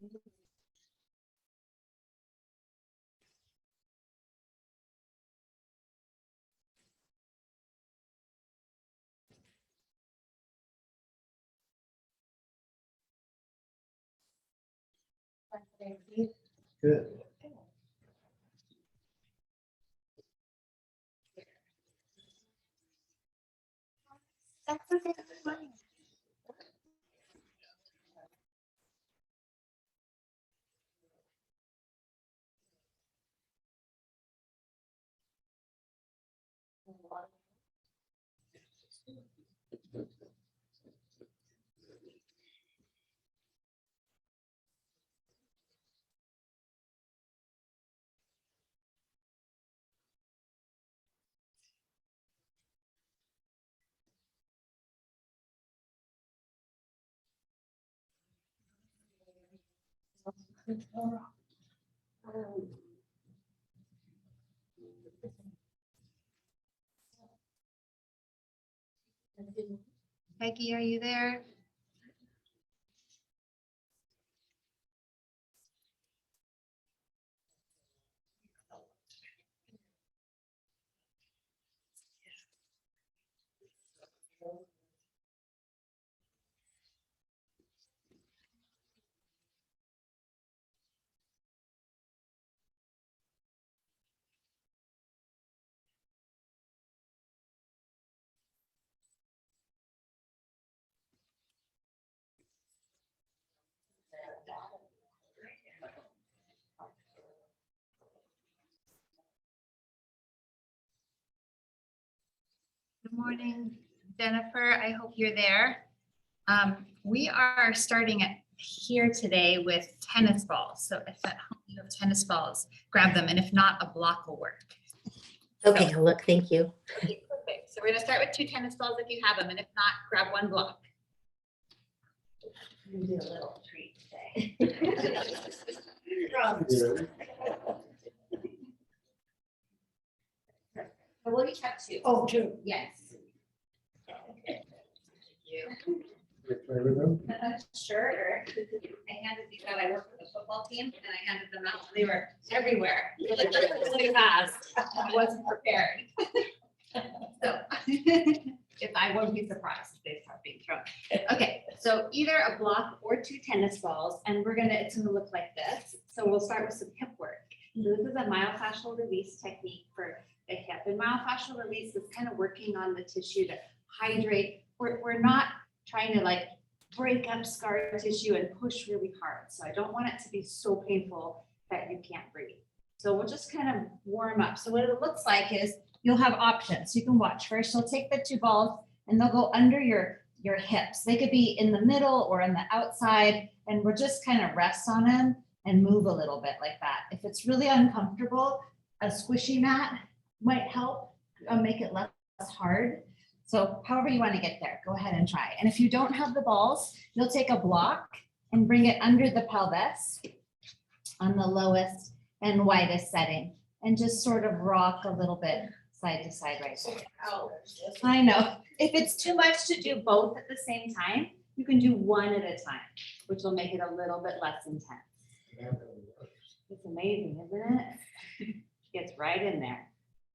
Good. That's okay. That's fine. Peggy, are you there? Good morning, Jennifer. I hope you're there. We are starting here today with tennis balls. So if at home you have tennis balls, grab them. And if not, a block will work. Okay, look, thank you. Okay, perfect. So we're gonna start with 2 tennis balls if you have them, and if not, grab 1 block. I'm gonna do a little treat today. So we'll each have 2. Oh, true. Yes. Thank you. Play with them? Sure. I handed these out. I work with the football team and I handed them out. They were everywhere. Really fast. I wasn't prepared. So if I won't be surprised if they start being thrown. Okay, so either a block or 2 tennis balls, and it's gonna look like this. So we'll start with some hip work. So this is a myofascial release technique for the hip. And myofascial release is kind of working on the tissue to hydrate. We're not trying to like break up scar tissue and push really hard. So I don't want it to be so painful that you can't breathe. So we'll just kind of warm up. So what it looks like is you'll have options. You can watch. First, you'll take the 2 balls and they'll go under your hips. They could be in the middle or on the outside, and we'll just kind of rest on them and move a little bit like that. If it's really uncomfortable, a squishy mat might help make it less hard. So however you want to get there, go ahead and try. And if you don't have the balls, you'll take a block and bring it under the pelvis on the lowest and widest setting and just sort of rock a little bit side to side right there. I know. If it's too much to do both at the same time, you can do 1 at a time, which will make it a little bit less intense. It's amazing, isn't it? Gets right in there.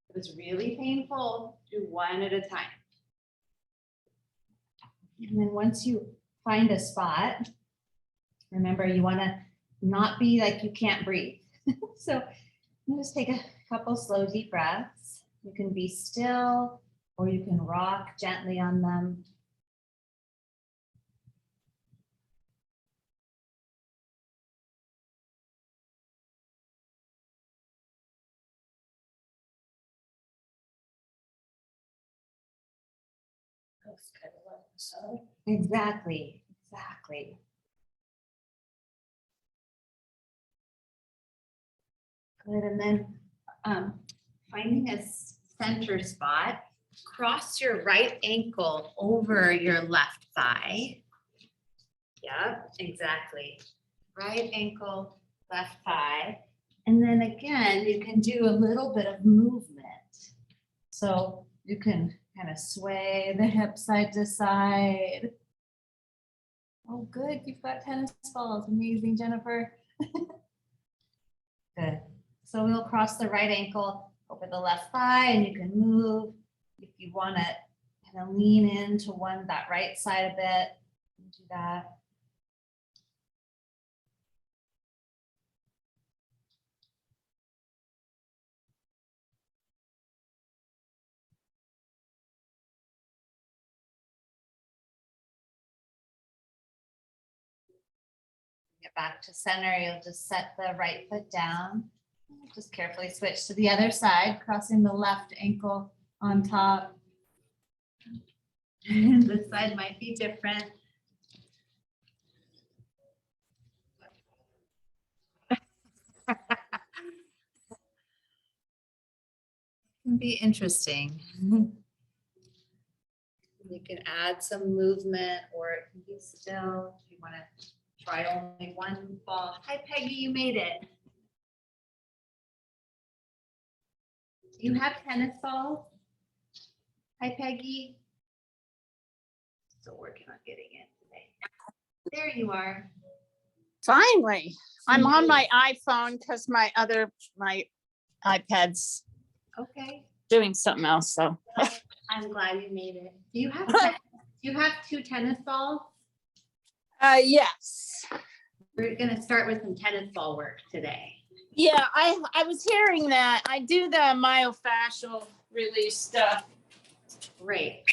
If it's really painful, do 1 at a time. And then once you find a spot, remember you want to not be like you can't breathe. So just take a couple slow deep breaths. You can be still or you can rock gently on them. Exactly. Good, and then finding a center spot, cross your right ankle over your left thigh. Yep, exactly. Right ankle, left thigh. And then again, you can do a little bit of movement. So you can kind of sway the hip side to side. Oh, good. You've got tennis balls. Amazing, Jennifer. Good. So we'll cross the right ankle over the left thigh, and you can move if you want to kind of lean into that right side a bit. Do that. Get back to center. You'll just set the right foot down. Just carefully switch to the other side, crossing the left ankle on top. This side might be different. Can be interesting. You can add some movement, or it can be still. If you want to try only one ball. Hi, Peggy, you made it. Do you have tennis balls? Hi, Peggy. Still working on getting it today. There you are. Finally, I'm on my iPhone because my iPad's Okay. doing something else, so. I'm glad you made it. Do you have do you have 2 tennis balls? Yes. We're gonna start with some tennis ball work today. Yeah, I was hearing that. I do the myofacial release stuff. Great.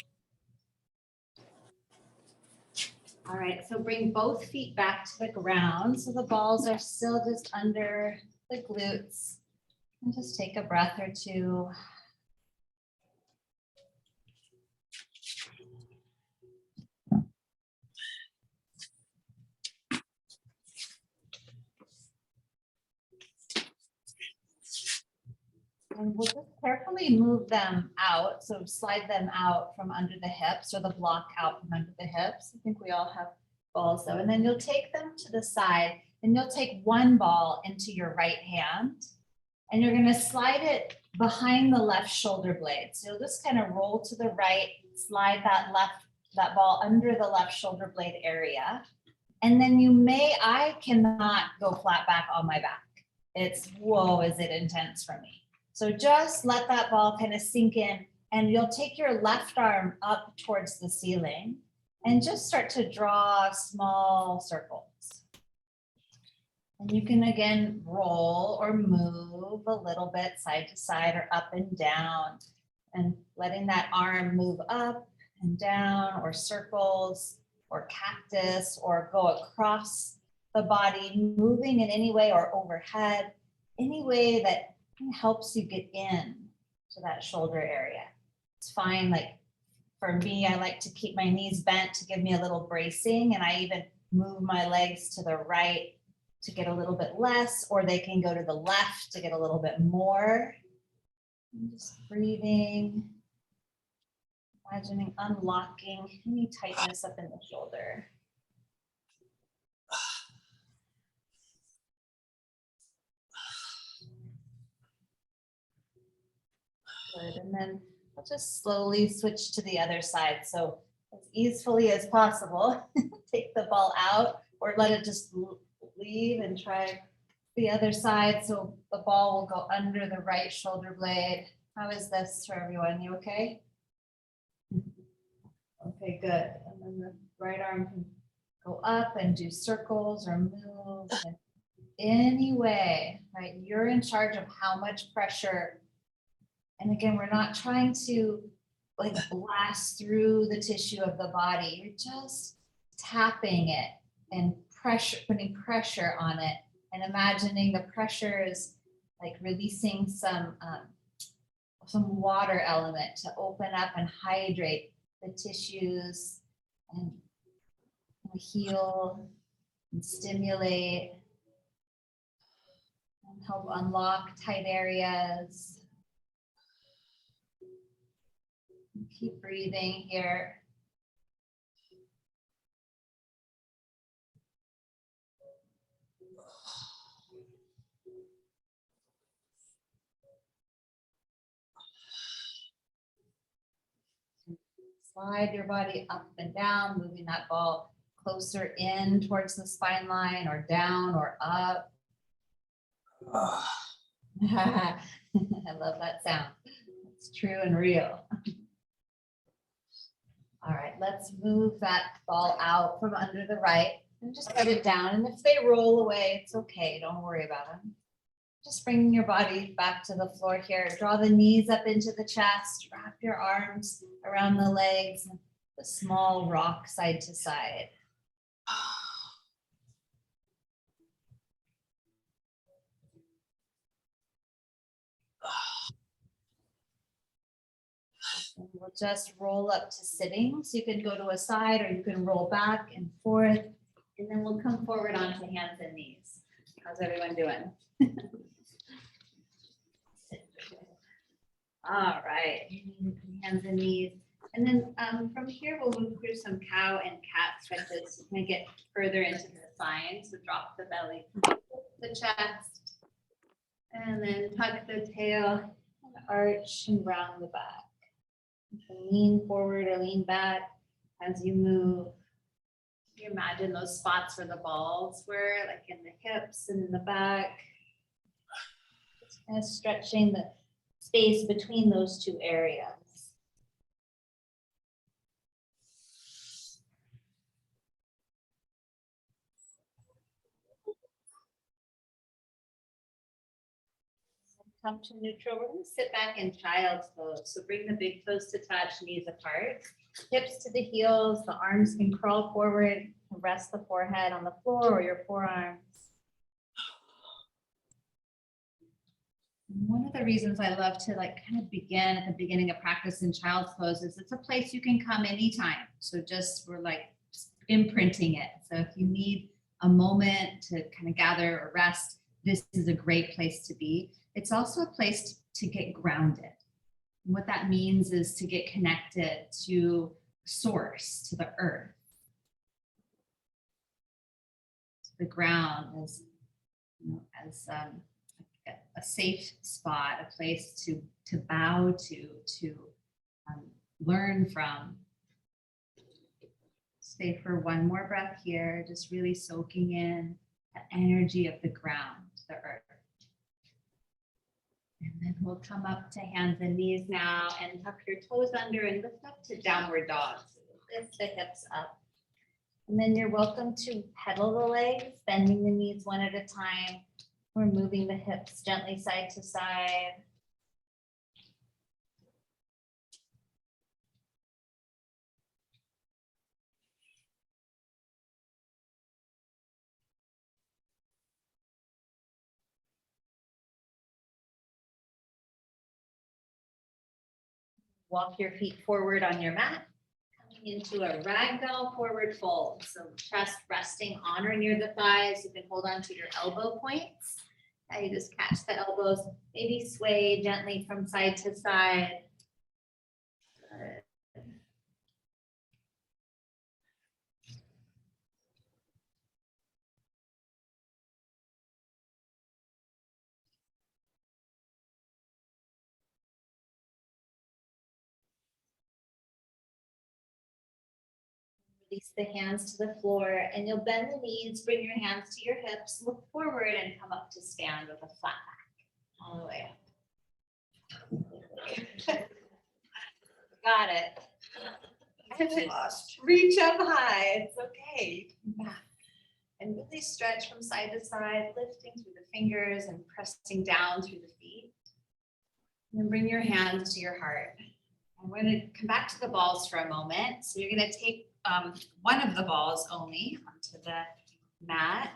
All right, so bring both feet back to the ground so the balls are still just under the glutes. And just take a breath or two. And we'll just carefully move them out. So slide them out from under the hips, or the block out from under the hips. I think we all have balls though. And then you'll take them to the side, and you'll take one ball into your right hand, and you're going to slide it behind the left shoulder blade. So you'll just kind of roll to the right, slide that ball under the left shoulder blade area. And then I cannot go flat back on my back. It's, whoa, is it intense for me. So just let that ball kind of sink in, and you'll take your left arm up towards the ceiling and just start to draw small circles. And you can again roll or move a little bit side to side or up and down, and letting that arm move up and down, or circles or cactus, or go across the body, moving in any way, or overhead, any way that helps you get in to that shoulder area. It's fine. Like for me, I like to keep my knees bent to give me a little bracing, and I even move my legs to the right to get a little bit less, or they can go to the left to get a little bit more. And just breathing, imagining unlocking any tightness up in the shoulder. Good. And then I'll just slowly switch to the other side. So as easily as possible, take the ball out, or let it just leave and try the other side. So the ball will go under the right shoulder blade. How is this for everyone? You okay? Okay, good. And then the right arm can go up and do circles or move in any way, right? You're in charge of how much pressure. And again, we're not trying to like blast through the tissue of the body. You're just tapping it and putting pressure on it, and imagining the pressure is like releasing some water element to open up and hydrate the tissues and heal and stimulate and help unlock tight areas. Keep breathing here. Slide your body up and down, moving that ball closer in towards the spine line or down or up. I love that sound. It's true and real. All right, let's move that ball out from under the right and just let it down. And if they roll away, it's okay. Don't worry about them. Just bring your body back to the floor here. Draw the knees up into the chest. Wrap your arms around the legs. A small rock side to side. And we'll just roll up to sitting. So you can go to a side or you can roll back and forth. And then we'll come forward onto hands and knees. How's everyone doing? All right, hands and knees. And then from here, we'll move through some cow and cat stretches. We're gonna get further into the spine. So drop the belly, the chest, and then tuck the tail, and arch and round the back. You can lean forward or lean back as you move. You imagine those spots where the balls were, like in the hips and in the back. Just kind of stretching the space between those two areas. Come to neutral. We're going to sit back in child's pose. So bring the big toes to touch, knees apart, hips to the heels. The arms can crawl forward. Rest the forehead on the floor or your forearms. One of the reasons I love to kind of begin at the beginning of practice in child's pose is it's a place you can come anytime. So we're imprinting it. So if you need a moment to kind of gather or rest, this is a great place to be. It's also a place to get grounded. And what that means is to get connected to source, to the earth. The ground as a safe spot, a place to bow to learn from. Stay for one more breath here, just really soaking in the energy of the ground, the earth. And then we'll come up to hands and knees now and tuck your toes under and lift up to downward dog. So lift the hips up. And then you're welcome to pedal the legs, bending the knees one at a time. We're moving the hips gently side to side. Walk your feet forward on your mat, coming into a ragdoll forward fold. So chest resting on or near the thighs. You can hold on to your elbow points. Now you just catch the elbows, maybe sway gently from side to side. Good. Release the hands to the floor and you'll bend the knees, bring your hands to your hips, look forward and come up to stand with a flat back all the way up. Got it. Reach up high, it's okay. And really stretch from side to side, lifting through the fingers and pressing down through the feet. And then bring your hands to your heart. And we're going to come back to the balls for a moment. So you're going to take one of the balls only onto the mat,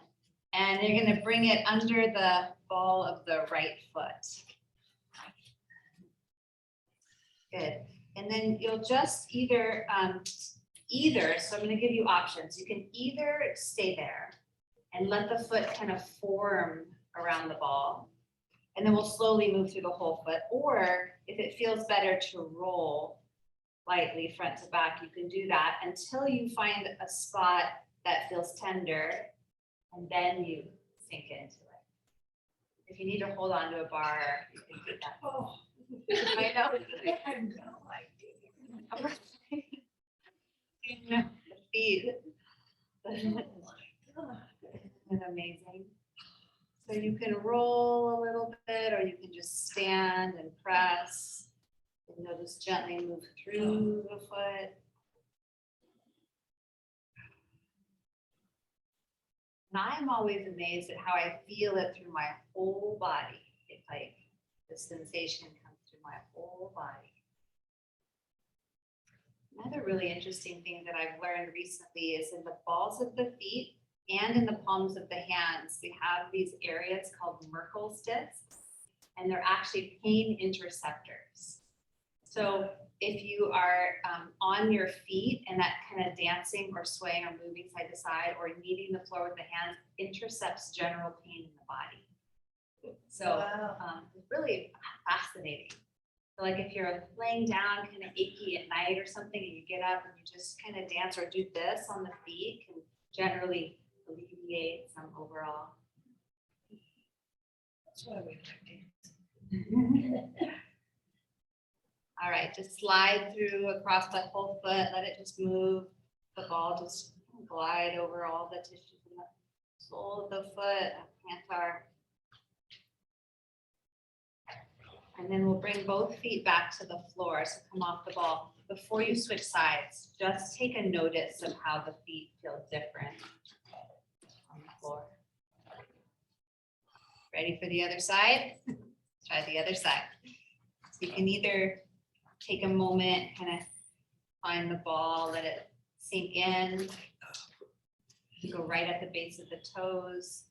and you're going to bring it under the ball of the right foot. Good. And then you'll just either, so I'm going to give you options. You can either stay there and let the foot kind of form around the ball, and then we'll slowly move through the whole foot. Or if it feels better to roll lightly front to back, you can do that until you find a spot that feels tender, and then you sink into it. If you need to hold on to a bar, you can do that. Oh, I know. I have no idea. The Isn't it amazing? So you can roll a little bit, or you can just stand and press. And you'll just gently move through the foot. And I'm always amazed at how I feel it through my whole body. It's like the sensation comes through my whole body. Another really interesting thing that I've learned recently is in the balls of the feet and in the palms of the hands, we have these areas called Merkel's discs, and they're actually pain interceptors. So if you are on your feet and that kind of dancing or swaying or moving side to side or kneading the floor with the hands intercepts general pain in the body. So it's really fascinating. So like if you're laying down kind of achy at night or something and you get up and you just kind of dance or do this on the feet can generally alleviate some overall. That's why we like dance. All right, just slide through across the whole foot, let it just move. The ball just glide over all the tissues in the sole of the foot, plantar. And then we'll bring both feet back to the floor, so come off the ball. Before you switch sides, just take a notice of how the feet feel different on the floor. Ready for the other side? Try the other side. So you can either take a moment, kind of find the ball, let it sink in. You go right at the base of the toes.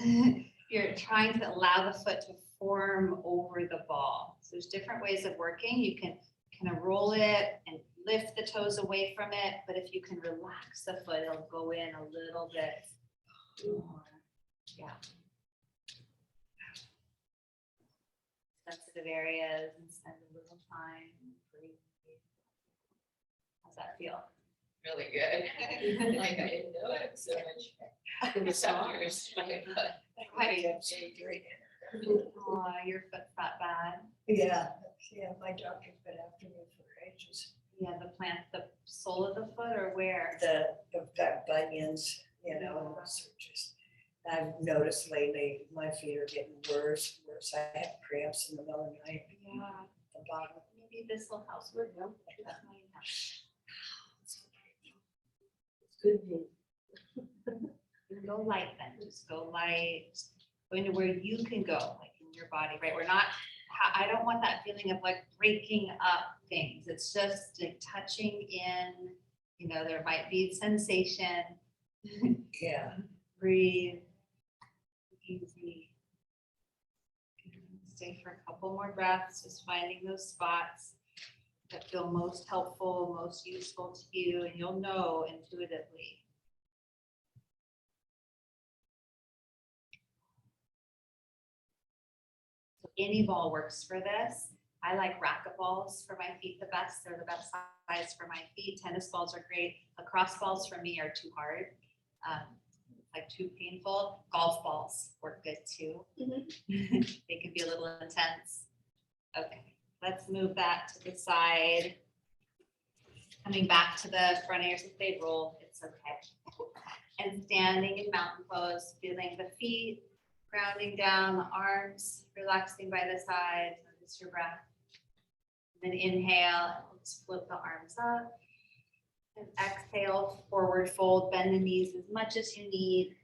And you're trying to allow the foot to form over the ball. So there's different ways of working. You can kind of roll it and lift the toes away from it, but if you can relax the foot, it'll go in a little bit more. Yeah. Sensitive areas and spend a little time breathing. How's that feel? Really good. Like I didn't know it so much. In the summers, my foot. Right. Great. Oh, your foot's that bad. Yeah, my doctor's been after me for ages. Yeah, the sole of the foot or where? I've got bunions, you know, so just, I've noticed lately, my feet are getting worse, and worse. I have cramps in the middle of the night, Yeah, the bottom. maybe this will help. It's good news. Go light then, just go light, go into where you can go, like in your body, right? We're not, I don't want that feeling of like breaking up things. It's just like touching in, you know, there might be sensation. Yeah. Breathe, easy. Stay for a couple more breaths, just finding those spots that feel most helpful, most useful to you, and you'll know intuitively. So any ball works for this. I like racket balls for my feet the best. They're the best size for my feet. Tennis balls are great. Lacrosse balls for me are too hard. Like too painful. Golf balls work good too. They can be a little intense. Okay, let's move that to the side. Coming back to the front ears, if they roll, it's okay. And standing in mountain pose, feeling the feet grounding down, the arms relaxing by the side. Notice your breath. And then inhale, let's flip the arms up. And exhale, forward fold, bend the knees as much as you need.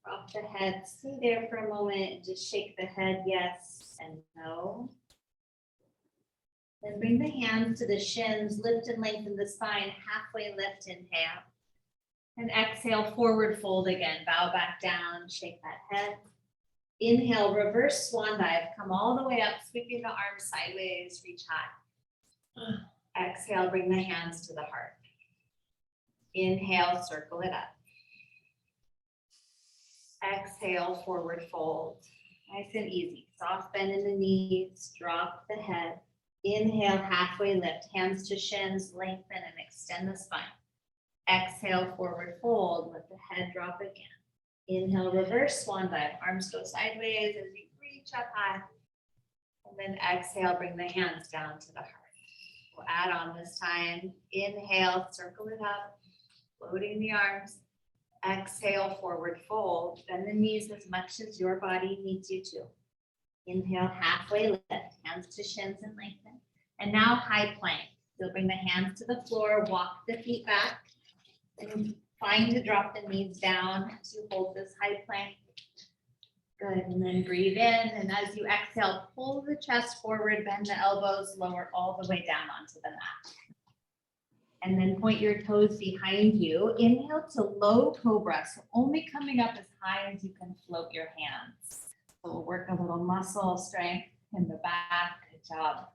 Drop the head, stay there for a moment and just shake the head yes and no. Then bring the hands to the shins, lift and lengthen the spine, halfway lift, inhale. And exhale, forward fold again, bow back down, shake that head. Inhale, reverse swan dive, come all the way up, sweeping the arms sideways, reach high. Exhale, bring the hands to the heart. Inhale, circle it up. Exhale, forward fold. Nice and easy. Soft bend in the knees, drop the head. Inhale, halfway lift, hands to shins, lengthen and extend the spine. Exhale, forward fold, let the head drop again. Inhale, reverse swan dive, arms go sideways as you reach up high. And then exhale, bring the hands down to the heart. We'll add on this time. Inhale, circle it up. floating the arms. Exhale, forward fold. Bend the knees as much as your body needs you to. Inhale, halfway lift, hands to shins and lengthen. And now high plank. So bring the hands to the floor, walk the feet back, and find to drop the knees down as you hold this high plank. Good, and then breathe in, and as you exhale, pull the chest forward, bend the elbows, lower all the way down onto the mat. And then point your toes behind you. Inhale to low cobra, so only coming up as high as you can float your hands. So we'll work a little muscle strength in the back. Good job.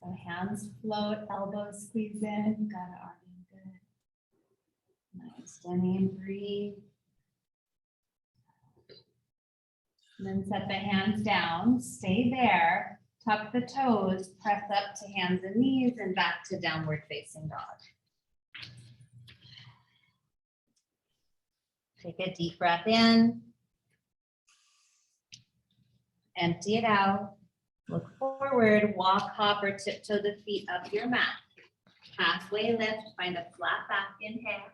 So hands float, elbows squeeze in. You got it, Arden. Good. Nice. Denny, and breathe. And then set the hands down. Stay there. Tuck the toes. Press up to hands and knees and back to downward facing dog. Take a deep breath in. Empty it out. Look forward, walk, hop, or tiptoe the feet up your mat. Halfway lift, find a flat back, inhale.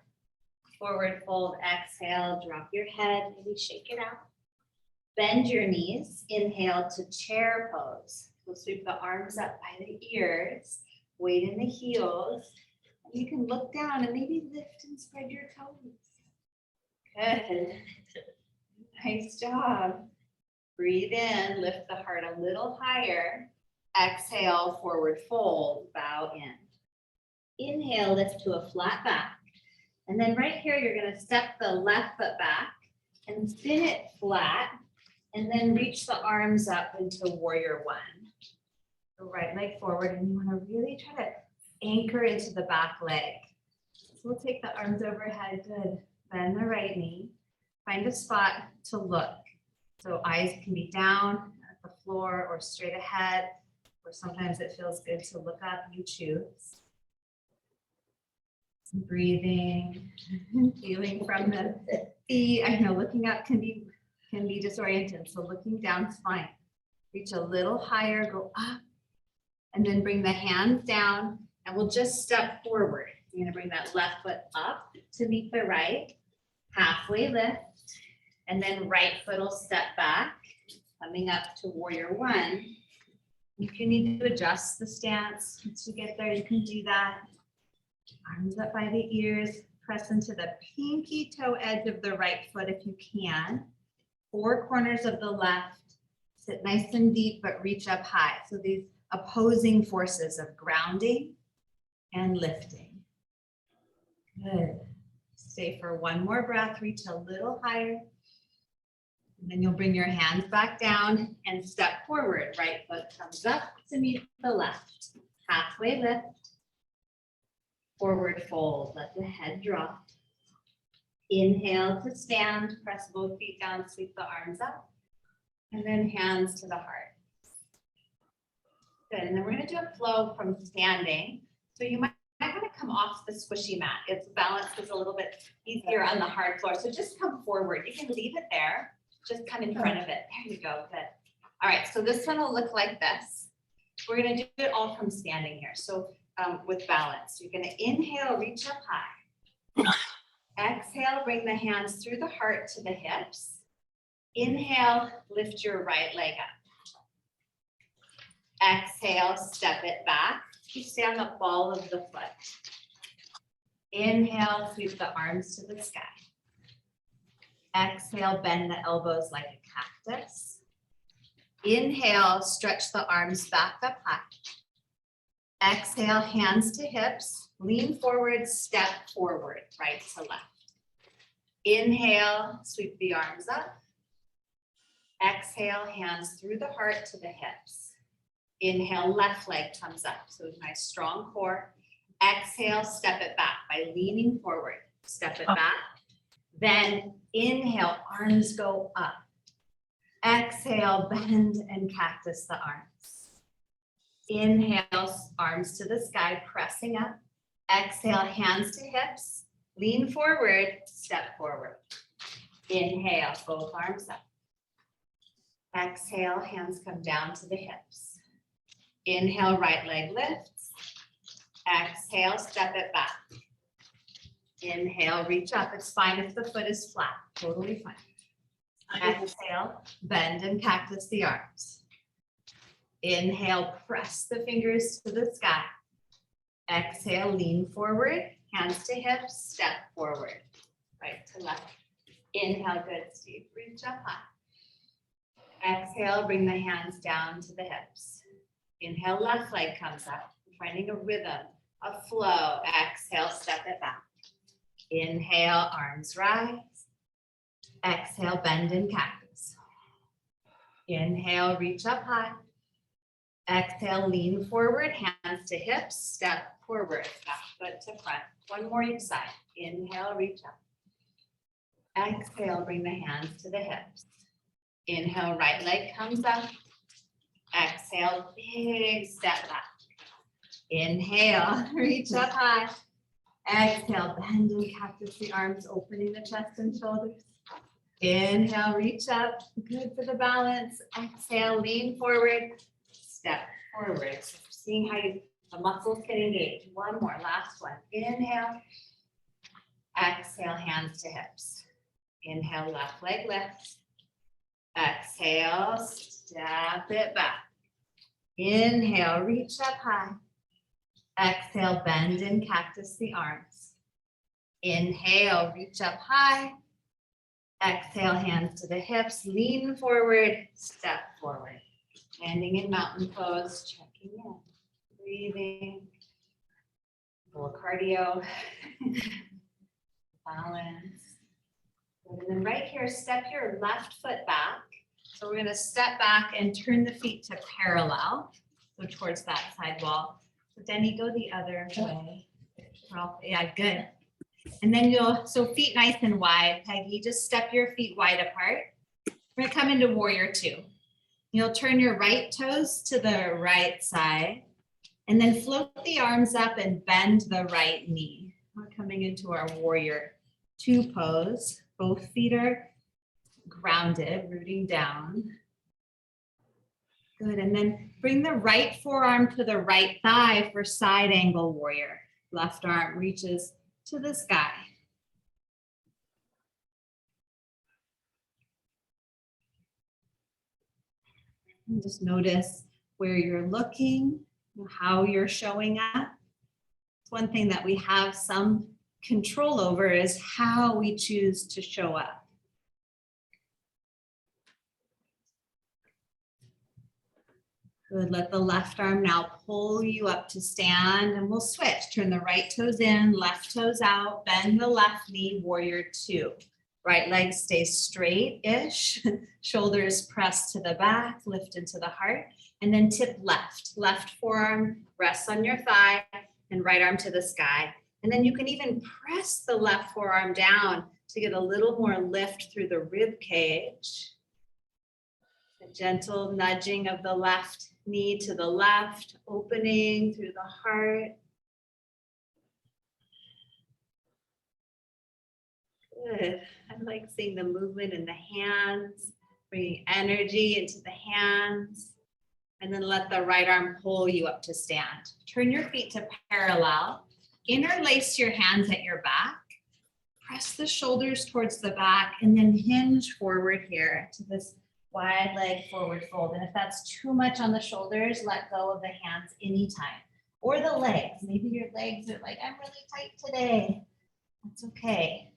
Forward fold, exhale, drop your head, maybe shake it out. Bend your knees, inhale to chair pose. We'll sweep the arms up by the ears, weight in the heels. And you can look down and maybe lift and spread your toes. Good. Nice job. Breathe in, lift the heart a little higher. Exhale, forward fold, bow in. Inhale, lift to a flat back. And then right here, you're gonna step the left foot back and spin it flat. And then reach the arms up into warrior one. The right leg forward, and you wanna really try to anchor into the back leg. So we'll take the arms overhead, good. Bend the right knee. Find a spot to look. So eyes can be down at the floor or straight ahead, or sometimes it feels good to look up, you choose. Breathing, feeling from the feet. I know looking up can be disoriented, so looking down is fine. Reach a little higher, go up, and then bring the hands down, and we'll just step forward. You're gonna bring that left foot up to meet the right, halfway lift. And then right foot will step back, coming up to warrior one. If you need to adjust the stance once you get there, you can do that. Arms up by the ears, press into the pinky toe edge of the right foot if you can. Four corners of the left, sit nice and deep, but reach up high. So these opposing forces of grounding and lifting. Good. Stay for one more breath, reach a little higher. And then you'll bring your hands back down and step forward. Right foot comes up to meet the left. Halfway lift. Forward fold. Let the head drop. Inhale to stand. Press both feet down. Sweep the arms up. And then hands to the heart. Good. And then we're going to do a flow from standing. So you might want to come off the squishy mat. Its balance is a little bit easier on the hard floor. So just come forward. You can leave it there. Just come in front of it. There you go. Good. All right. So this one will look like this. We're going to do it all from standing here. So with balance, you're going to inhale, reach up high. Exhale, bring the hands through the heart to the hips. Inhale, lift your right leg up. Exhale, step it back. You stay on the ball of the foot. Inhale, sweep the arms to the sky. Exhale, bend the elbows like a cactus. Inhale, stretch the arms back up high. Exhale, hands to hips, lean forward, step forward, right to left. Inhale, sweep the arms up. Exhale, hands through the heart to the hips. Inhale, left leg comes up, so nice strong core. Exhale, step it back by leaning forward, step it back. Then inhale, arms go up. Exhale, bend and cactus the arms. Inhale, arms to the sky, pressing up. Exhale, hands to hips, lean forward, step forward. Inhale, both arms up. Exhale, hands come down to the hips. Inhale, right leg lifts. Exhale, step it back. Inhale, reach up. It's fine if the foot is flat, totally fine. Exhale, bend and cactus the arms. Inhale, press the fingers to the sky. Exhale, lean forward, hands to hips, step forward, right to left. Inhale, good, Steve. Reach up high. Exhale, bring the hands down to the hips. Inhale, left leg comes up, finding a rhythm, a flow. Exhale, step it back. Inhale, arms rise. Exhale, bend and cactus. Inhale, reach up high. Exhale, lean forward, hands to hips, step forward, back foot to front. One more each side. Inhale, reach up. Exhale, bring the hands to the hips. Inhale, right leg comes up. Exhale, big step back. Inhale, reach up high. Exhale, bend and cactus the arms, opening the chest and shoulders. Inhale, reach up, good for the balance. Exhale, lean forward, step forward. So seeing how the muscles can engage. One more, last one. Inhale. Exhale, hands to hips. Inhale, left leg lifts. Exhale, step it back. Inhale, reach up high. Exhale, bend and cactus the arms. Inhale, reach up high. Exhale, hands to the hips, lean forward, step forward. Landing in mountain pose, checking in, breathing, a little cardio, balance. And then right here, step your left foot back. So we're gonna step back and turn the feet to parallel, so towards that side wall. So Denny, go the other way. Yeah, good. And then so feet nice and wide, Peggy, just step your feet wide apart. We're gonna come into warrior two. You'll turn your right toes to the right side and then float the arms up and bend the right knee. We're coming into our warrior two pose. Both feet are grounded, rooting down. Good, and then bring the right forearm to the right thigh for side angle warrior. Left arm reaches to the sky. And just notice where you're looking, how you're showing up. It's one thing that we have some control over is how we choose to show up. Good, let the left arm now pull you up to stand and we'll switch. Turn the right toes in, left toes out, bend the left knee, warrior two. Right leg stays straight-ish, shoulders press to the back, lift into the heart, and then tip left. Left forearm rests on your thigh and right arm to the sky. And then you can even press the left forearm down to get a little more lift through the rib cage. A gentle nudging of the left knee to the left, opening through the heart. Good. I like seeing the movement in the hands, bringing energy into the hands, and then let the right arm pull you up to stand. Turn your feet to parallel. Interlace your hands at your back. Press the shoulders towards the back and then hinge forward here to this wide leg forward fold. And if that's too much on the shoulders, let go of the hands anytime. Or the legs. Maybe your legs are like, I'm really tight today. That's okay.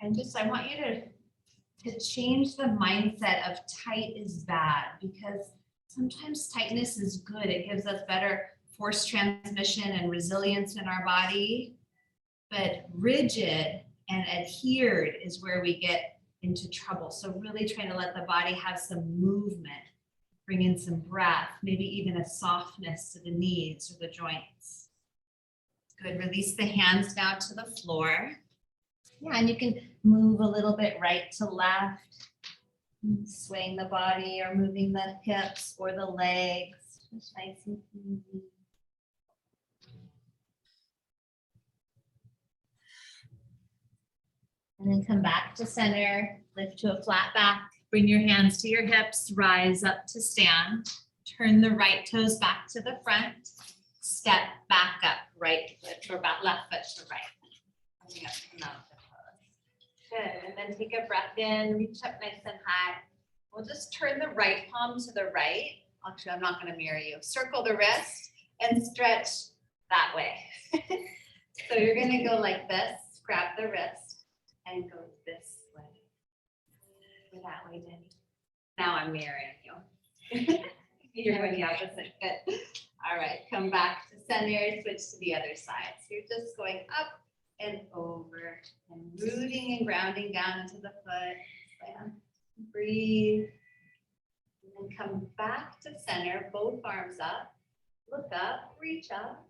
And just, I want you to change the mindset of tight is bad, because sometimes tightness is good. It gives us better force transmission and resilience in our body. But rigid and adhered is where we get into trouble. So really trying to let the body have some movement, bring in some breath, maybe even a softness to the knees or the joints. Good, release the hands now to the floor. Yeah, and you can move a little bit right to left, swaying the body or moving the hips or the legs. Just nice and easy. And then come back to center, lift to a flat back, bring your hands to your hips, rise up to stand, turn the right toes back to the front, step back up, right foot or left foot to right. Coming up to mountain pose. Good, and then take a breath in, reach up nice and high. We'll just turn the right palm to the right. Actually, I'm not gonna mirror you. Circle the wrist and stretch that way. So you're gonna go like this, grab the wrist and go this way. Go that way, Denny. Now I'm mirroring you. You're going the opposite. Good. All right, come back to center, switch to the other side. So you're just going up and over and rooting and grounding down into the foot. Bam. Breathe. And then come back to center, both arms up. Look up, reach up,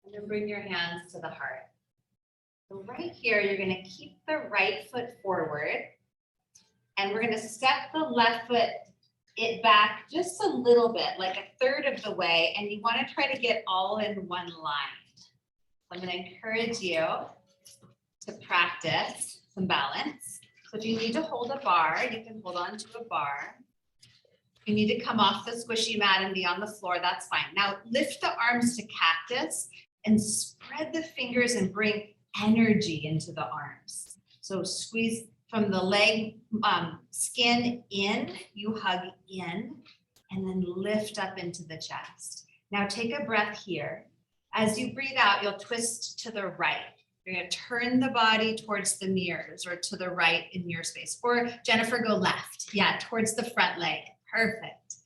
and then bring your hands to the heart. So right here, you're going to keep the right foot forward, and we're going to step the left foot back just a little bit, like a third of the way, and you want to try to get all in one line. So I'm going to encourage you to practice some balance. So if you need to hold a bar, you can hold on to a bar. You need to come off the squishy mat and be on the floor, that's fine. Now lift the arms to cactus and spread the fingers and bring energy into the arms. So squeeze from the leg skin in, you hug in, and then lift up into the chest. Now take a breath here. As you breathe out, you'll twist to the right. You're gonna turn the body towards the mirrors or to the right in your space. Or Jennifer, go left. Yeah, towards the front leg. Perfect.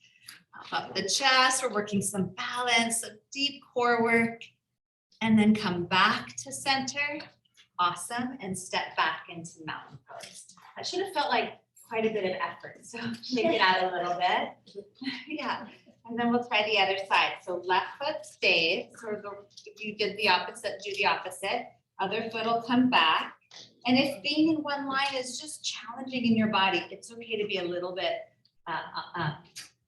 Up the chest, we're working some balance, some deep core work, and then come back to center. Awesome, and step back into mountain pose. That should have felt like quite a bit of effort, so make it out a little bit. Yeah, and then we'll try the other side. So left foot stays, or if you did the opposite, do the opposite. Other foot will come back. And if being in one line is just challenging in your body, it's okay to be a little bit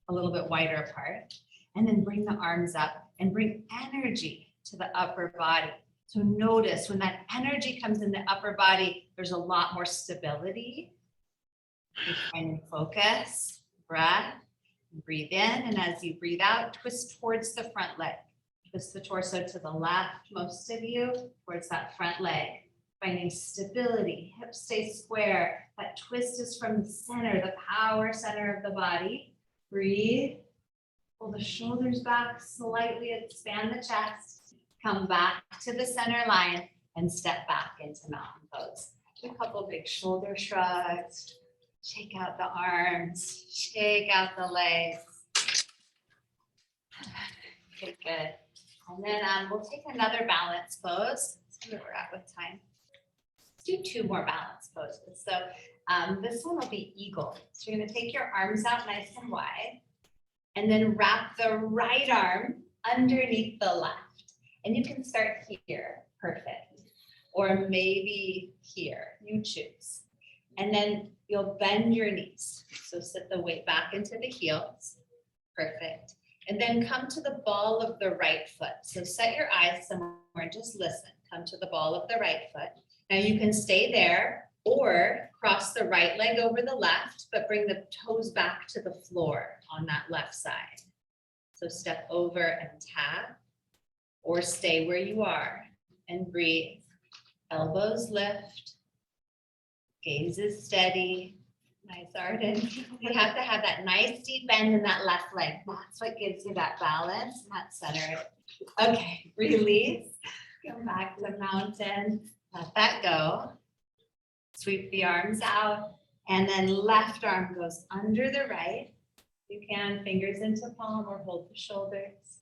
wider apart. And then bring the arms up and bring energy to the upper body. So notice when that energy comes in the upper body, there's a lot more stability. You find focus, breath, breathe in. And as you breathe out, twist towards the front leg. Twist the torso to the left, most of you, towards that front leg. Finding stability, hips stay square. That twist is from the center, the power center of the body. Breathe. Pull the shoulders back slightly, expand the chest. Come back to the center line and step back into mountain pose. Do a couple big shoulder shrugs. Shake out the arms, shake out the legs. Okay, good. And then we'll take another balance pose. Let's see where we're at with time. Let's do two more balance poses. So this one will be eagle. So you're gonna take your arms out nice and wide and then wrap the right arm underneath the left. And you can start here, perfect. Or maybe here, you choose. And then you'll bend your knees. So sit the weight back into the heels, perfect. And then come to the ball of the right foot. So set your eyes somewhere and just listen. Come to the ball of the right foot. Now you can stay there or cross the right leg over the left, but bring the toes back to the floor on that left side. So step over and tap, or stay where you are and breathe. Elbows lift, gaze is steady. Nice, Arden. You have to have that nice deep bend in that left leg. That's what gives you that balance, that center. Okay, release. Come back to mountain. Let that go. Sweep the arms out. And then left arm goes under the right. You can fingers into palm or hold the shoulders.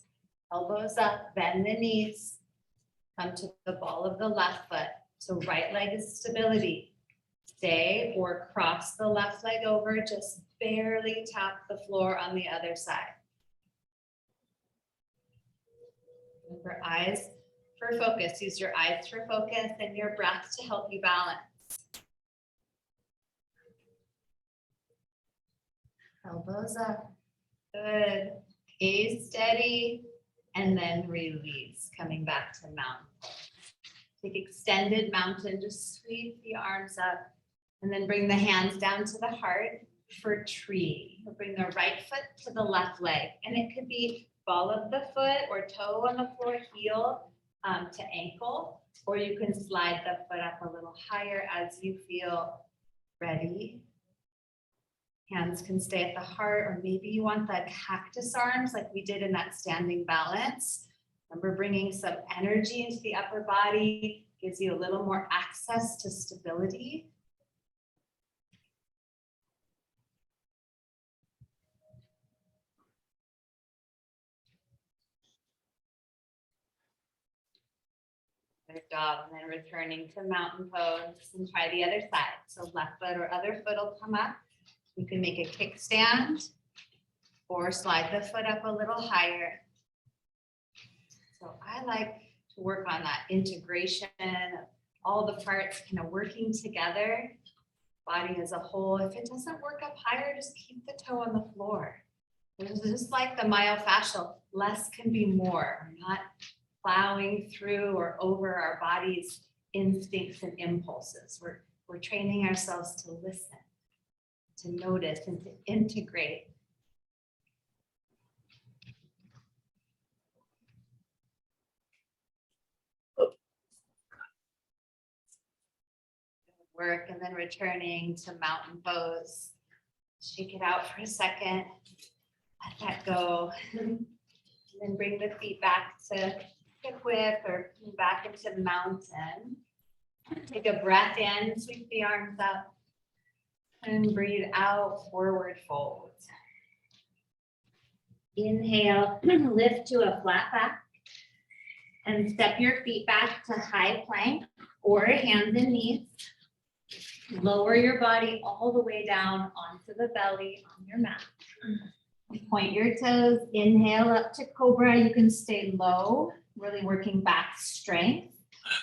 Elbows up, bend the knees. Come to the ball of the left foot. So right leg is stability. Stay or cross the left leg over, just barely tap the floor on the other side. Remember, eyes for focus. Use your eyes for focus and your breath to help you balance. Elbows up. Good. Gaze steady and then release, coming back to mountain. Take extended mountain, just sweep the arms up. And then bring the hands down to the heart for tree. We'll bring the right foot to the left leg. And it could be ball of the foot or toe on the floor, heel to ankle. Or you can slide the foot up a little higher as you feel ready. Hands can stay at the heart, or maybe you want the cactus arms like we did in that standing balance. Remember, bringing some energy into the upper body gives you a little more access to stability. Good job. And then returning to mountain pose and try the other side. So left foot or other foot will come up. You can make a kickstand or slide the foot up a little higher. So I like to work on that integration of all the parts kind of working together, body as a whole. If it doesn't work up higher, just keep the toe on the floor. It's just like the myofacial, less can be more. We're not plowing through or over our body's instincts and impulses. We're training ourselves to listen, to notice, and to integrate. Work, and then returning to mountain pose. Shake it out for a second. Let that go. And then bring the feet back to hip width or back into mountain. Take a breath in, sweep the arms up. And breathe out, forward fold. Inhale, lift to a flat back. And step your feet back to high plank or hands and knees. Lower your body all the way down onto the belly on your mat. Point your toes, inhale up to cobra. You can stay low, really working back strength,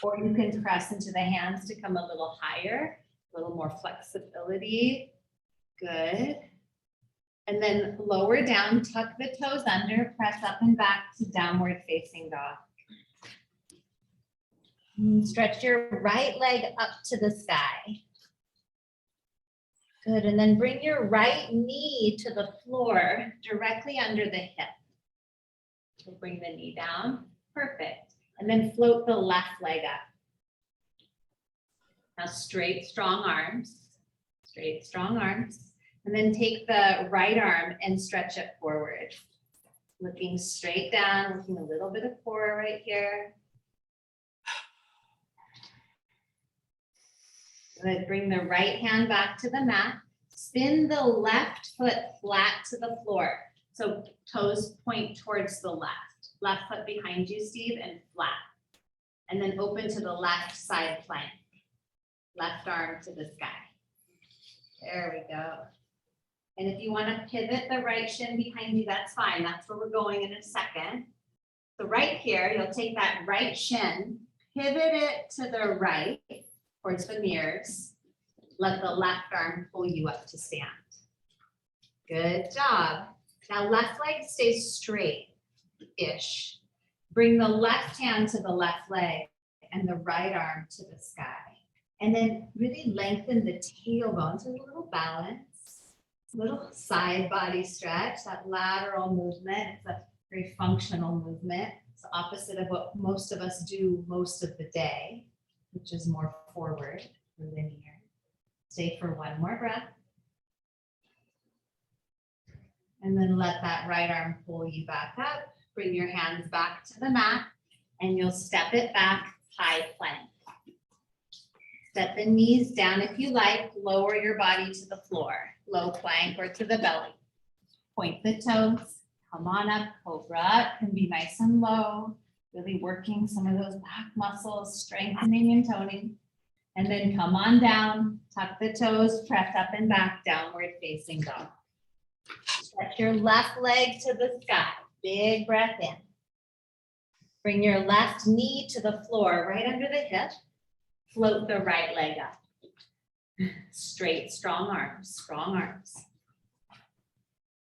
or you can press into the hands to come a little higher, a little more flexibility. Good. And then lower down, tuck the toes under, press up and back to downward facing dog. Stretch your right leg up to the sky. Good, and then bring your right knee to the floor directly under the hip. So bring the knee down, perfect. And then float the left leg up. Now straight, strong arms, straight, strong arms. And then take the right arm and stretch it forward. Looking straight down, looking a little bit of core right here. Good. Bring the right hand back to the mat. Spin the left foot flat to the floor. So toes point towards the left. Left foot behind you, Steve, and flat. And then open to the left side plank. Left arm to the sky. There we go. And if you want to pivot the right shin behind you, that's fine. That's where we're going in a second. So right here, you'll take that right shin, pivot it to the right, towards the mirrors. Let the left arm pull you up to stand. Good job. Now left leg stays straight-ish. Bring the left hand to the left leg and the right arm to the sky. And then really lengthen the tailbone, so a little balance, little side body stretch, that lateral movement. It's a very functional movement. It's the opposite of what most of us do most of the day, which is more forward, linear. Stay for one more breath. And then let that right arm pull you back up. Bring your hands back to the mat and you'll step it back, high plank. Set the knees down if you like, lower your body to the floor, low plank or to the belly. Point the toes, come on up, cobra. It can be nice and low, really working some of those back muscles, strengthening and toning. And then come on down, tuck the toes, press up and back, downward facing dog. Stretch your left leg to the sky, big breath in. Bring your left knee to the floor, right under the hip. Float the right leg up. Straight, strong arms, strong arms.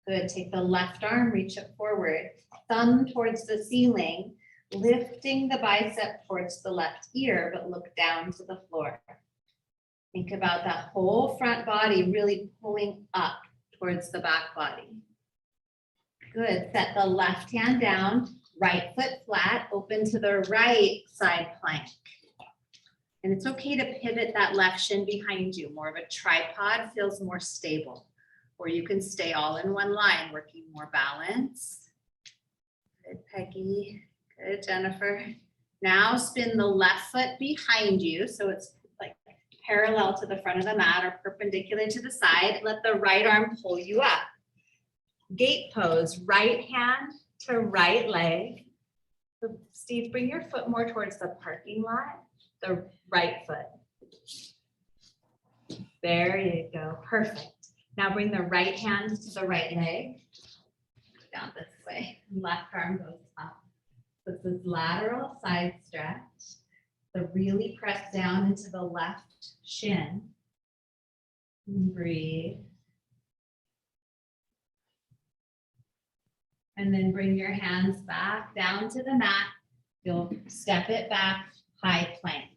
Good, take the left arm, reach it forward, thumb towards the ceiling, lifting the bicep towards the left ear, but look down to the floor. Think about that whole front body really pulling up towards the back body. Good, set the left hand down, right foot flat, open to the right side plank. And it's okay to pivot that left shin behind you. More of a tripod feels more stable. Or you can stay all in one line, working more balance. Good, Peggy. Good, Jennifer. Now spin the left foot behind you. So it's like parallel to the front of the mat or perpendicular to the side. Let the right arm pull you up. Gate pose, right hand to right leg. So Steve, bring your foot more towards the parking lot, the right foot. There you go, perfect. Now bring the right hand to the right leg. Down this way, left arm goes up. This is lateral side stretch. So really press down into the left shin. And breathe. And then bring your hands back down to the mat. You'll step it back, high plank.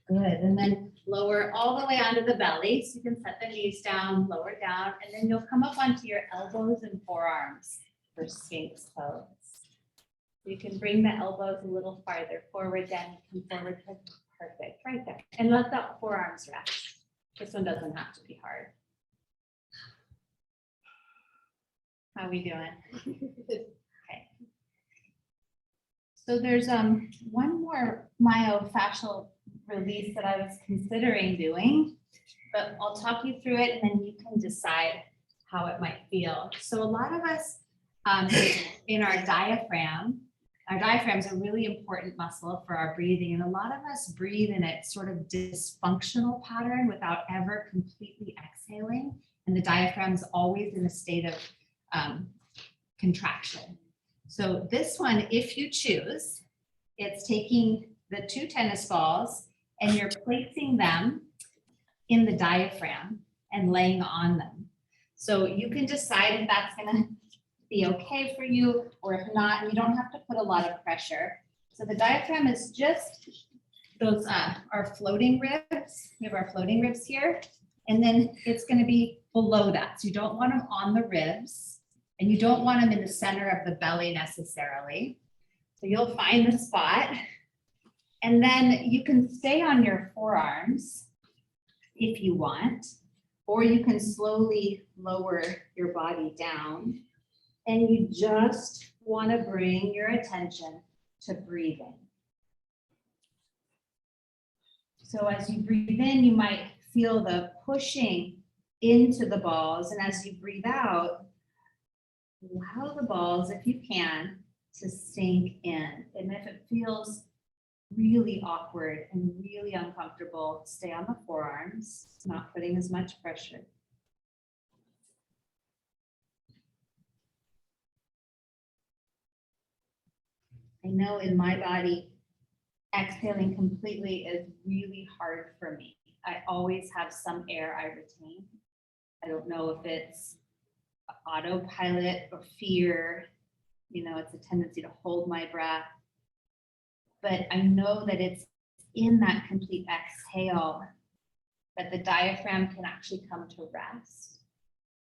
Good, and then lower all the way onto the belly. So you can set the knees down, lower down, and then you'll come up onto your elbows and forearms for Sphinx pose. You can bring the elbows a little farther forward, then come forward, perfect, right there. And let the forearms rest. This one doesn't have to be hard. How we doing? Okay. So there's one more myofascial release that I was considering doing, but I'll talk you through it and then you can decide how it might feel. So a lot of us in our diaphragm is a really important muscle for our breathing, and a lot of us breathe in a sort of dysfunctional pattern without ever completely exhaling, and the diaphragm is always in a state of contraction. So this one, if you choose, it's taking the 2 tennis balls and you're placing them in the diaphragm and laying on them. So you can decide if that's gonna be okay for you, or if not, you don't have to put a lot of pressure. So the diaphragm is just those our floating ribs. We have our floating ribs here, and then it's gonna be below that. So you don't want them on the ribs, and you don't want them in the center of the belly necessarily. So you'll find the spot, and then you can stay on your forearms if you want, or you can slowly lower your body down, and you just want to bring your attention to breathing. So as you breathe in, you might feel the pushing into the balls, and as you breathe out, allow the balls, if you can, to sink in. And if it feels really awkward and really uncomfortable, stay on the forearms, not putting as much pressure. I know in my body, exhaling completely is really hard for me. I always have some air I retain. I don't know if it's autopilot or fear, it's a tendency to hold my breath. But I know that it's in that complete exhale that the diaphragm can actually come to rest.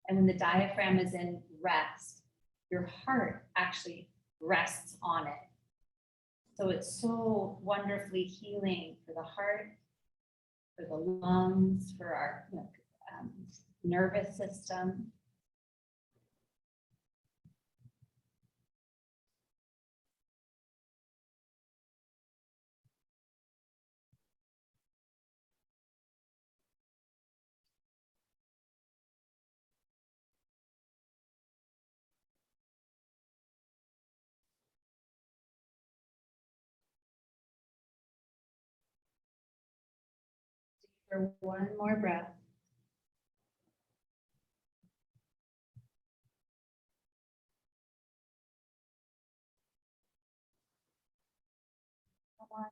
And when the diaphragm is in rest, your heart actually rests on it. So it's so wonderfully healing for the heart, for the lungs, for our nervous system. For one more breath. Come on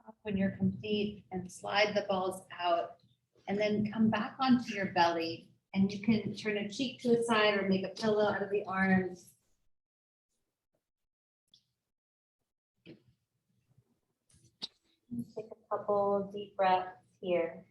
up when you're complete and slide the balls out, and then come back onto your belly, and you can turn a cheek to the side or make a pillow out of the arms. Take a couple deep breaths here.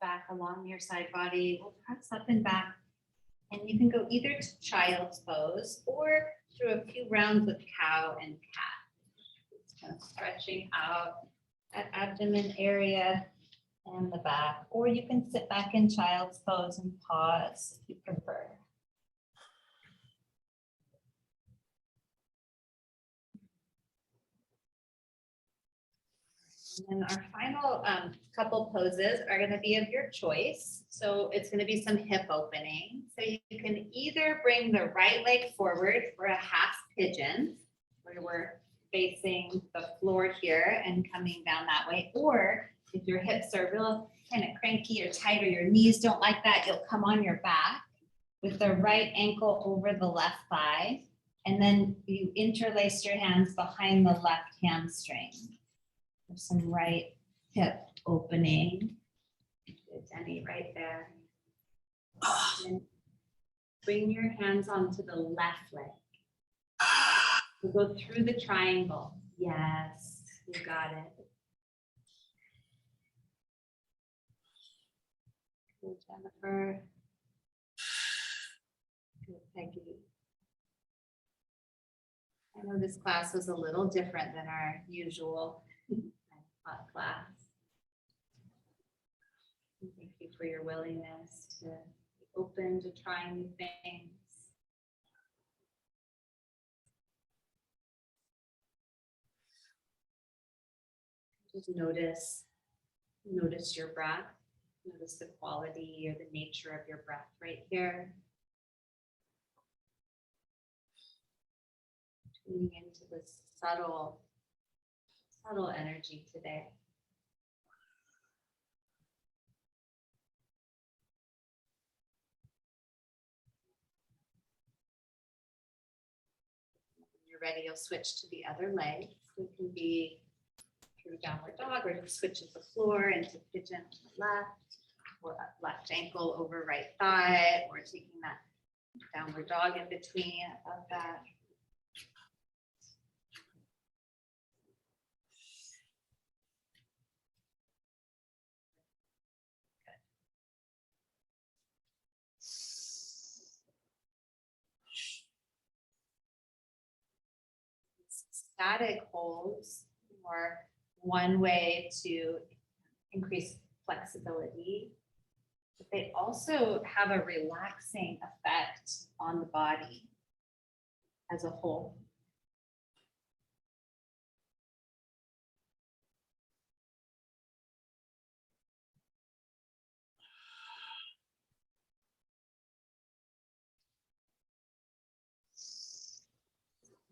back along your side body. We'll press up and back. And you can go either to child's pose or through a few rounds with cow and cat. Just kind of stretching out that abdomen area and the back. Or you can sit back in child's pose and pause if you prefer. And then our final couple poses are going to be of your choice. So it's going to be some hip opening. So you can either bring the right leg forward for a half pigeon, where we're facing the floor here and coming down that way. Or if your hips are real kind of cranky or tight, or your knees don't like that, you'll come on your back with the right ankle over the left thigh. And then you interlace your hands behind the left hamstring. There's some right hip opening. Good, Jenny, right there. And bring your hands onto the left leg. We'll go through the triangle. Yes, you got it. Good, Jennifer. Good, Peggy. I know this class was a little different than our usual class. Thank you for your willingness to be open to trying new things. Just notice your breath. Notice the quality or the nature of your breath right here. Tuning into this subtle energy today. When you're ready, you'll switch to the other leg. It can be through downward dog, or switch to the floor into pigeon on the left, or left ankle over right thigh, or taking that downward dog in between above that. Static holds are one way to increase flexibility, but they also have a relaxing effect on the body as a whole.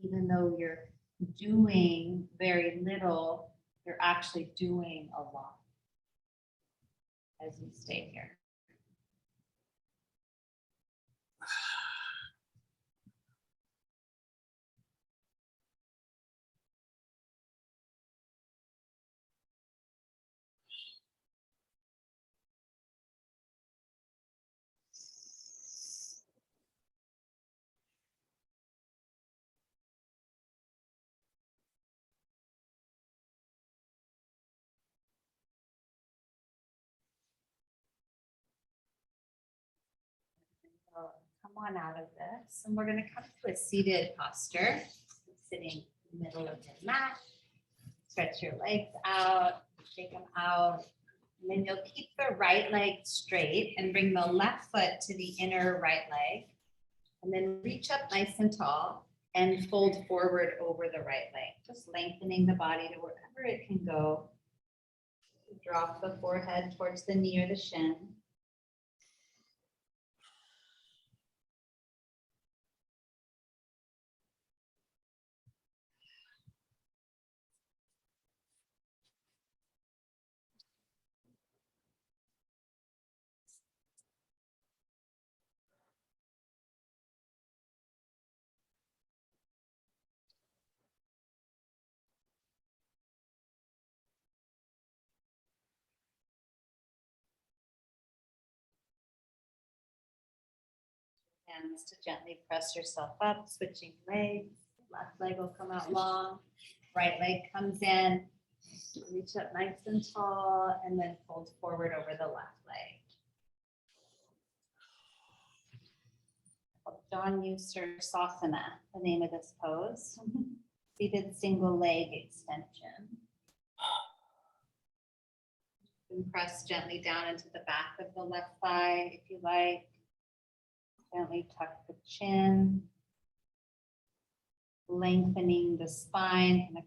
Even though you're doing very little, you're actually doing a lot as you stay here. So come on out of this, and we're going to come to a seated posture, sitting in the middle of your mat. Stretch your legs out, shake them out, and then you'll keep the right leg straight and bring the left foot to the inner right leg, and then reach up nice and tall and fold forward over the right leg, just lengthening the body to wherever it can go. Drop the forehead towards the knee or the shin. Hands to gently press yourself up, switching legs. Left leg will come out long, right leg comes in, Reach up nice and tall and then fold forward over the left leg. John Sasana, the name of this pose. Seated single leg extension. And press gently down into the back of the left thigh if you like. Gently tuck the chin. Lengthening the spine, kind of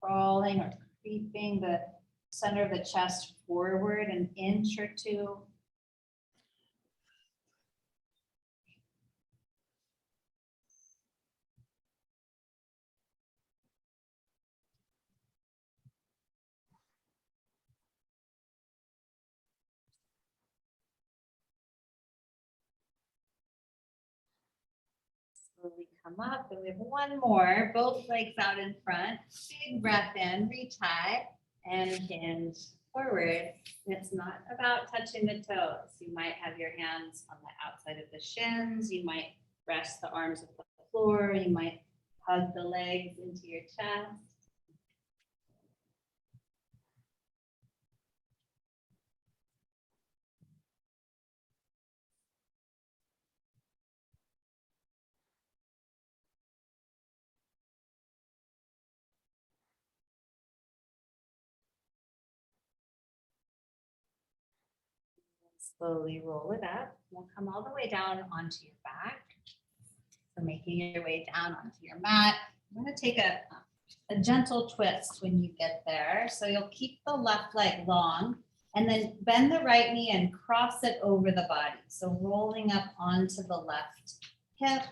crawling or creeping the center of the chest forward an inch or two. Slowly come up, and we have one more, both legs out in front. Big breath in, reach high and hinge forward. And it's not about touching the toes. You might have your hands on the outside of the shins. You might rest the arms on the floor. You might hug the legs into your chest. Slowly roll it up. We'll come all the way down onto your back. So making your way down onto your mat. I'm going to take a gentle twist when you get there. So you'll keep the left leg long and then bend the right knee and cross it over the body. So rolling up onto the left hip.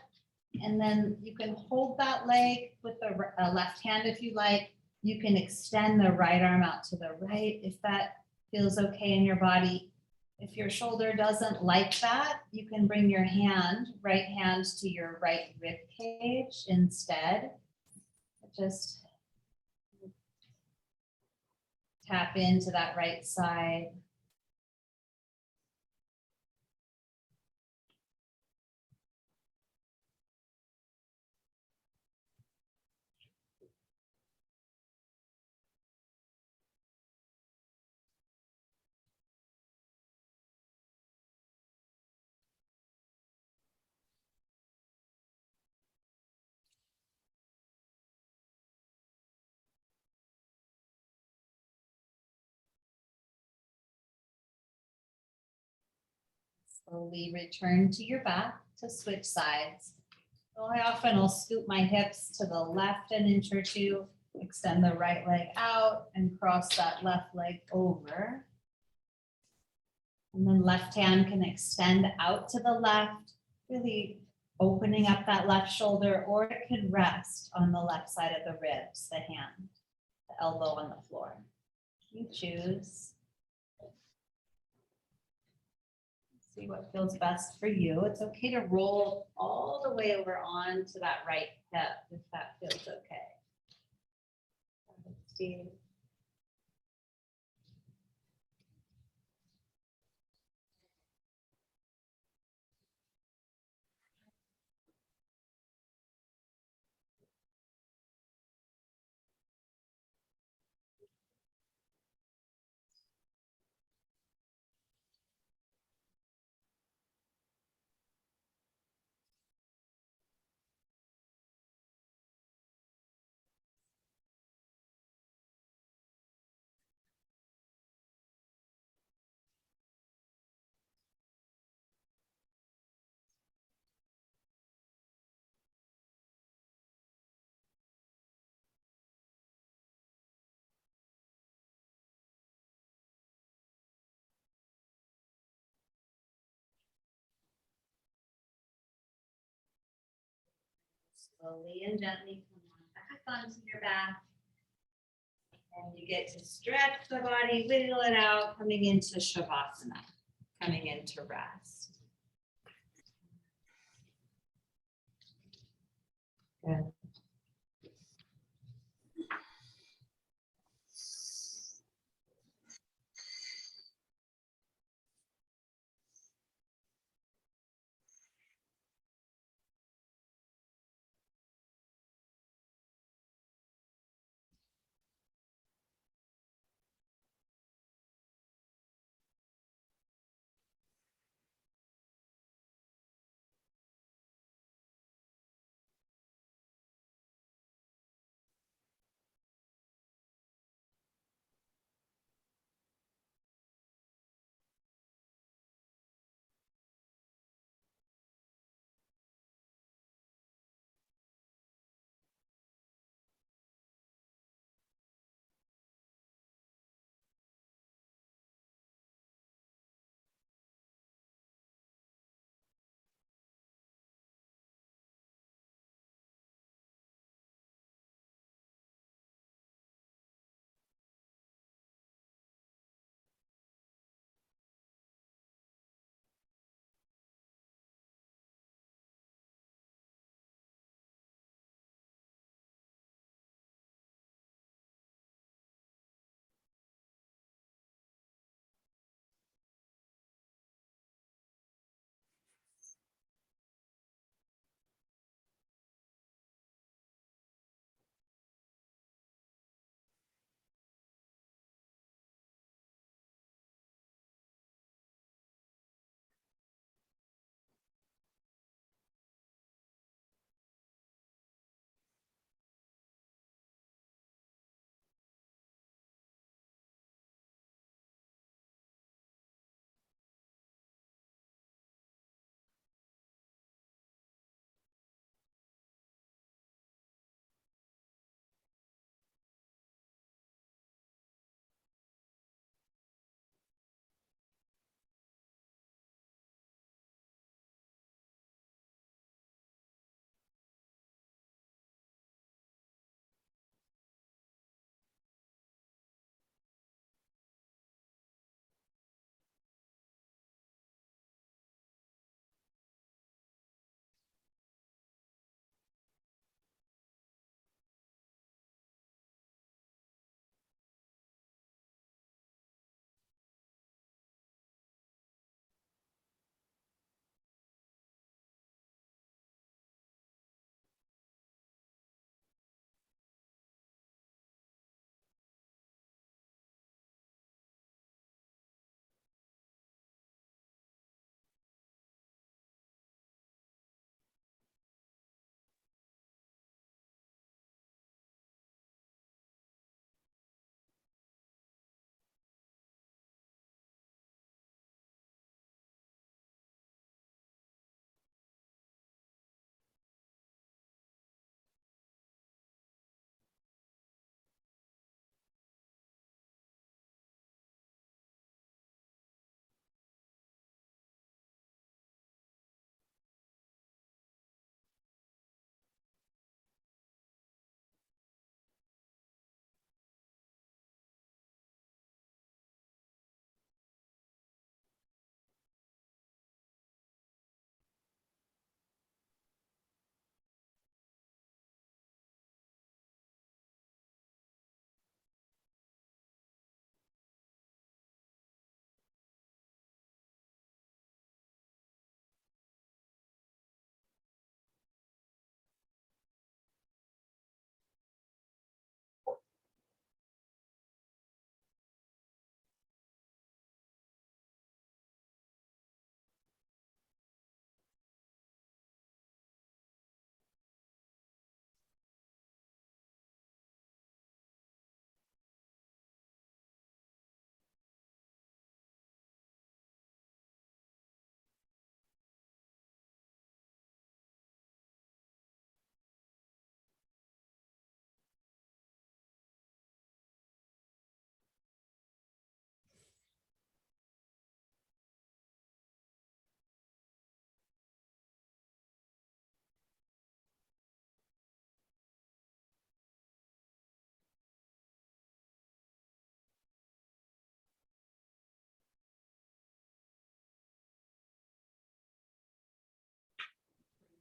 And then you can hold that leg with the left hand if you like. You can extend the right arm out to the right if that feels okay in your body. If your shoulder doesn't like that, you can bring your right hand to your right rib cage instead. Just tap into that right side. Slowly return to your back to switch sides. So I often will scoop my hips to the left an inch or two, extend the right leg out and cross that left leg over. And then left hand can extend out to the left, really opening up that left shoulder, or it can rest on the left side of the ribs, the hand, the elbow on the floor. You choose. See what feels best for you. It's okay to roll all the way over onto that right hip if that feels okay. Steve. Slowly and gently come on back onto your back. And you get to stretch the body, wiggle it out, coming into Shavasana, coming into rest. Good.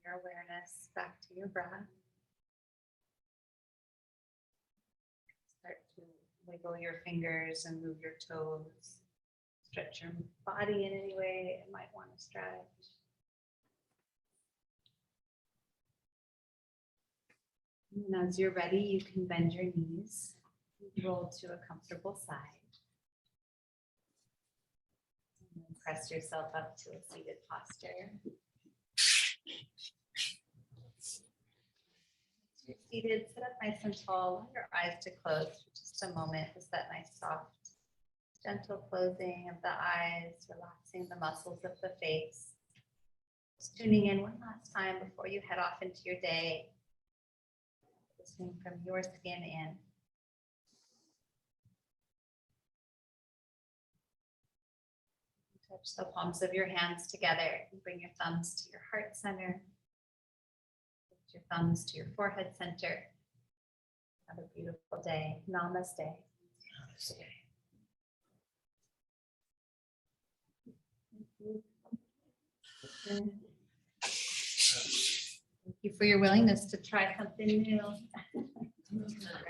your awareness back to your breath. Start to wiggle your fingers and move your toes. Stretch your body in any way it might want to stretch. And as you're ready, you can bend your knees, roll to a comfortable side. And then press yourself up to a seated posture. As you're seated, sit up nice and tall, allow your eyes to close for just a moment. Just that nice soft, gentle closing of the eyes, relaxing the muscles of the face. Just tuning in one last time before you head off into your day. Listening from your skin in. Touch the palms of your hands together and bring your thumbs to your heart center. Lift your thumbs to your forehead center. Have a beautiful day. Namaste. Namaste. Thank you for your willingness to try something new.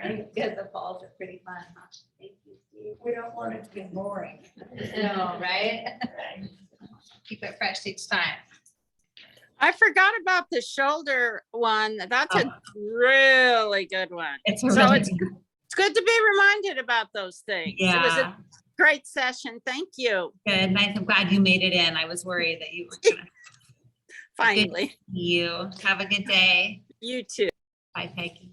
Right? Because the balls are pretty fun. Huh? Thank you, Steve. We don't want it to be boring. No, right? Keep it fresh each time. I forgot about the shoulder one. That's a really good one. It's a So really it's good to be reminded about those things. It was yeah, a great session. Thank you. good. Nice. I'm glad you made it in. I was worried that you were gonna Finally, see you. Have a good day. you too. Bye, Peggy.